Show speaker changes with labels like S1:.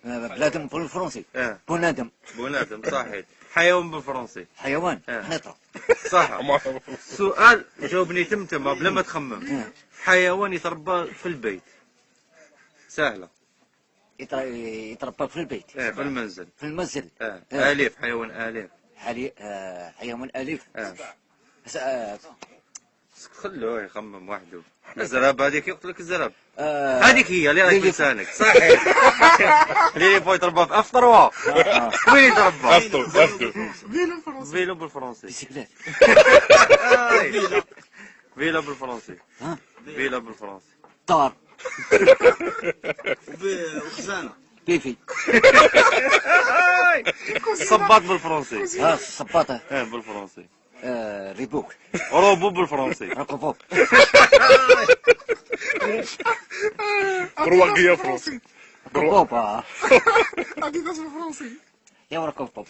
S1: بلادم بالفرنسي.
S2: اه
S1: بنادم.
S2: بنادم صحيح. حيوان بالفرنسي.
S1: حيوان.
S2: اه.
S1: حنيطرة.
S2: صح. سؤال جاوبني تمتم بلا ما تخمم. حيوان يتربى في البيت. سهلة.
S1: يتربى في البيت.
S2: في المنزل.
S1: في المنزل.
S2: أليف، حيوان أليف.
S1: حيوان أليف.
S2: خلوه يخمم وحده. الزراب هذيك يقتل لك الزراب.
S1: آه
S2: هذيك هي اللي راك لسانك صحيح. اللي يبغى يتربى في افتروا. وين يتربى؟ فيلو بالفرنسي.
S1: بيسكليت.
S2: فيلا بالفرنسي. فيلا بالفرنسي.
S1: دار.
S3: وخزانة.
S1: بيفي.
S2: صباط بالفرنسي.
S1: صباطة.
S2: بالفرنسي.
S1: ريبوك.
S2: روبو بالفرنسي.
S1: ركوبو.
S4: رواقية فرنسي.
S1: ركوبا.
S4: اديداس بالفرنسي.
S1: يا ركوبا.